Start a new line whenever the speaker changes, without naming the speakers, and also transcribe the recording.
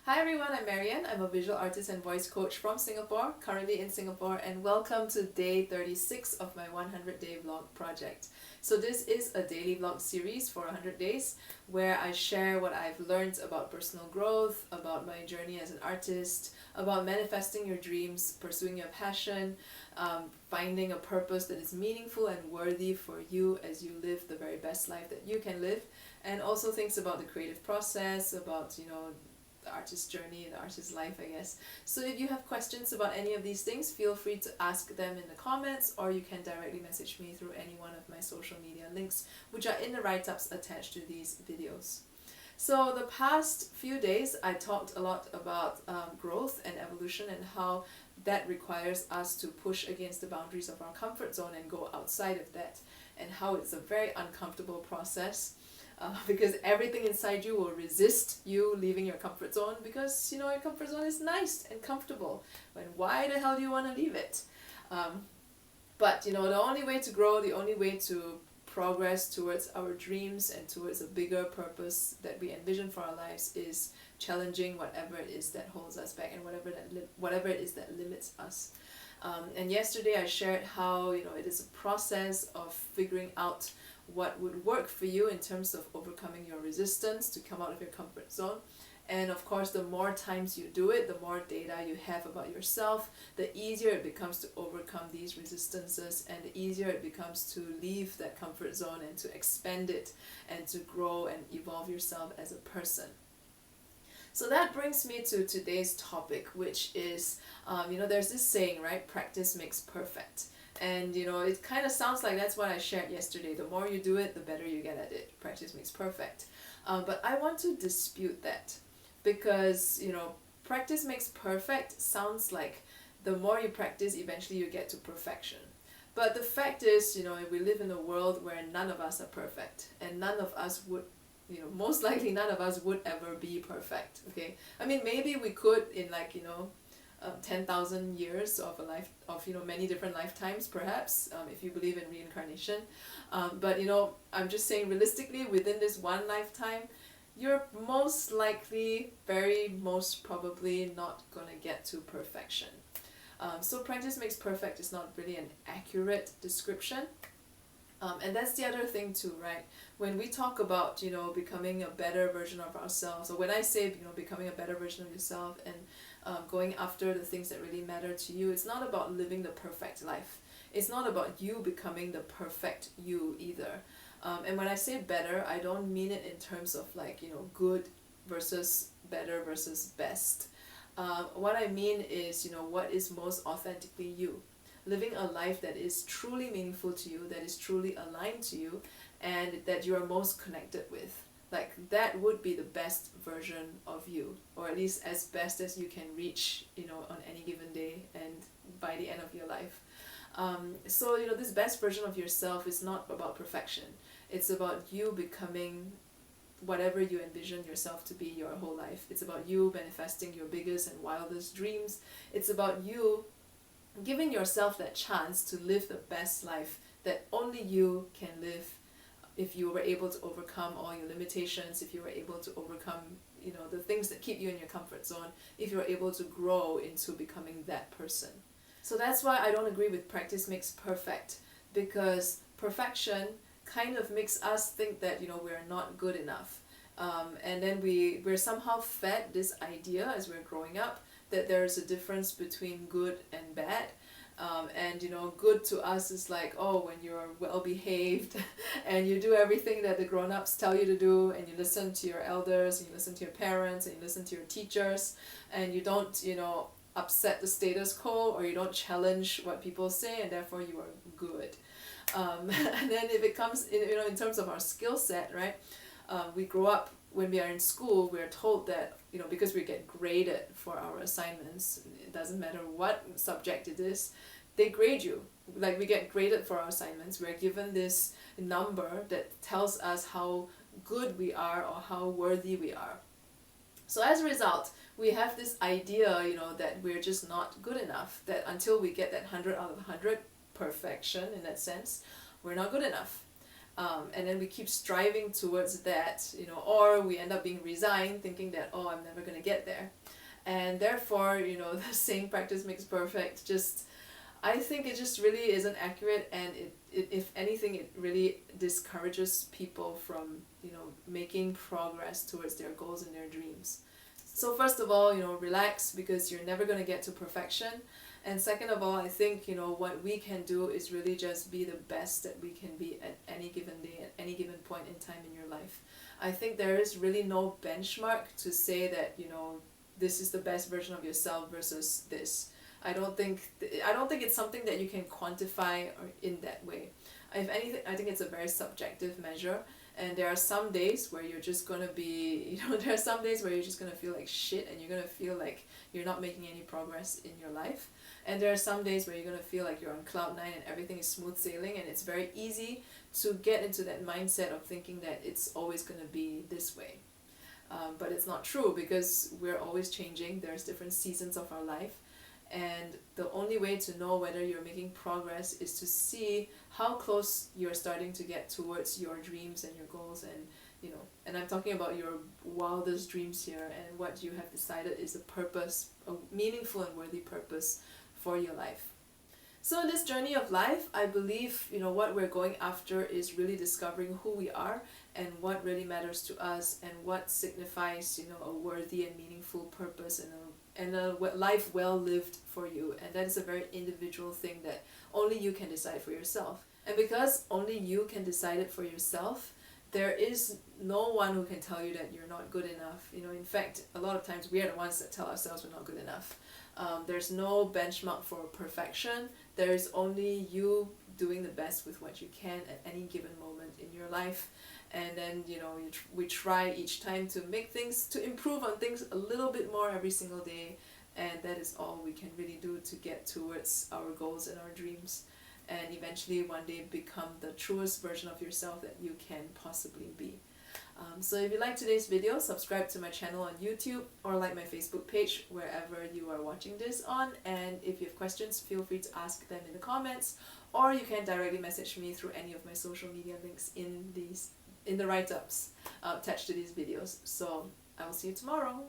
Hi everyone, I'm MaryAnn. I'm a visual artist and voice coach from Singapore, currently in Singapore, and welcome to day 36 of my 100-day vlog project. So this is a daily vlog series for 100 days where I share what I've learned about personal growth, about my journey as an artist, about manifesting your dreams, pursuing your passion, finding a purpose that is meaningful and worthy for you as you live the very best life that you can live, and also things about the creative process, about, the artist's journey, the artist's life, I guess. So if you have questions about any of these things, feel free to ask them in the comments, or you can directly message me through any one of my social media links, which are in the write-ups attached to these videos. So the past few days, I talked a lot about growth and evolution and how that requires us to push against the boundaries of our comfort zone and go outside of that, and how it's a very uncomfortable process. Because everything inside you will resist you leaving your comfort zone, because your comfort zone is nice and comfortable. But why the hell do you want to leave it? But the only way to grow, the only way to progress towards our dreams and towards a bigger purpose that we envision for our lives is challenging whatever it is that holds us back and whatever it is that limits us. And yesterday I shared how it is a process of figuring out what would work for you in terms of overcoming your resistance to come out of your comfort zone. And of course, the more times you do it, the more data you have about yourself, the easier it becomes to overcome these resistances, and the easier it becomes to leave that comfort zone and to expand it and to grow and evolve yourself as a person. So that brings me to today's topic, which is, there's this saying, right? Practice makes perfect. And it kind of sounds like that's what I shared yesterday. The more you do it, the better you get at it. Practice makes perfect. But I want to dispute that, because practice makes perfect sounds like the more you practice, eventually you get to perfection. But the fact is, we live in a world where none of us are perfect, and none of us would, most likely none of us would ever be perfect. Okay, I mean, maybe we could in 10,000 years of a life of many different lifetimes, perhaps, if you believe in reincarnation. But I'm just saying, realistically, within this one lifetime, you're most likely, most probably not gonna get to perfection. So practice makes perfect is not really an accurate description. And that's the other thing too, right? When we talk about becoming a better version of ourselves, or when I say becoming a better version of yourself and going after the things that really matter to you, it's not about living the perfect life. It's not about you becoming the perfect you either. And when I say better, I don't mean it in terms of good versus better versus best. What I mean is what is most authentically you. Living a life that is truly meaningful to you, that is truly aligned to you, and that you are most connected with. That would be the best version of you, or at least as best as you can reach on any given day and by the end of your life. So this best version of yourself is not about perfection. It's about you becoming whatever you envision yourself to be your whole life. It's about you manifesting your biggest and wildest dreams. It's about you giving yourself that chance to live the best life that only you can live, if you were able to overcome all your limitations, if you were able to overcome the things that keep you in your comfort zone, if you're able to grow into becoming that person. So that's why I don't agree with practice makes perfect, because perfection kind of makes us think that we're not good enough, and then we're somehow fed this idea as we're growing up that there's a difference between good and bad. And good to us is when you're well behaved and you do everything that the grown-ups tell you to do, and you listen to your elders, and you listen to your parents, and you listen to your teachers, and you don't upset the status quo, or you don't challenge what people say, and therefore you are good. And then if it comes in terms of our skill set, right? We grow up, when we are in school, we are told that because we get graded for our assignments, it doesn't matter what subject it is, they grade you. We get graded for our assignments. We're given this number that tells us how good we are or how worthy we are. So as a result, we have this idea that we're just not good enough, that until we get that 100 out of 100 perfection in that sense, we're not good enough. and then we keep striving towards that, you know, or we end up being resigned thinking that, oh, I'm never going to get there. And therefore, you know, the saying practice makes perfect, just I think it just really isn't accurate, and it if anything, it really discourages people from, you know, making progress towards their goals and their dreams. So first of all, you know, relax, because you're never going to get to perfection. And second of all, I think, you know, what we can do is really just be the best that we can be at any given day, at any given point in time in your life. I think there is really no benchmark to say that, you know, this is the best version of yourself versus this. I don't think it's something that you can quantify or in that way. If anything, I think it's a very subjective measure, and there are some days where you're just gonna be, you know, there are some days where you're just gonna feel like shit, and you're gonna feel like you're not making any progress in your life. And there are some days where you're gonna feel like you're on cloud nine and everything is smooth sailing, and it's very easy to get into that mindset of thinking that it's always gonna be this way. But it's not true, because we're always changing. There's different seasons of our life, and the only way to know whether you're making progress is to see how close you're starting to get towards your dreams and your goals, and you know, and I'm talking about your wildest dreams here, and what you have decided is a purpose, a meaningful and worthy purpose for your life. So in this journey of life, I believe, you know, what we're going after is really discovering who we are and what really matters to us, and what signifies, you know, a worthy and meaningful purpose, and a life well lived for you. And that is a very individual thing that only you can decide for yourself. And because only you can decide it for yourself, there is no one who can tell you that you're not good enough. You know, in fact, a lot of times we are the ones that tell ourselves we're not good enough. There's no benchmark for perfection. There's only you doing the best with what you can at any given moment in your life. And then, you know, we try each time to make things, to improve on things a little bit more every single day. And that is all we can really do to get towards our goals and our dreams. And eventually one day become the truest version of yourself that you can possibly be. So if you like today's video, subscribe to my channel on YouTube, or like my Facebook page wherever you are watching this on. And if you have questions, feel free to ask them in the comments, or you can directly message me through any of my social media links in the write-ups attached to these videos. So I will see you tomorrow.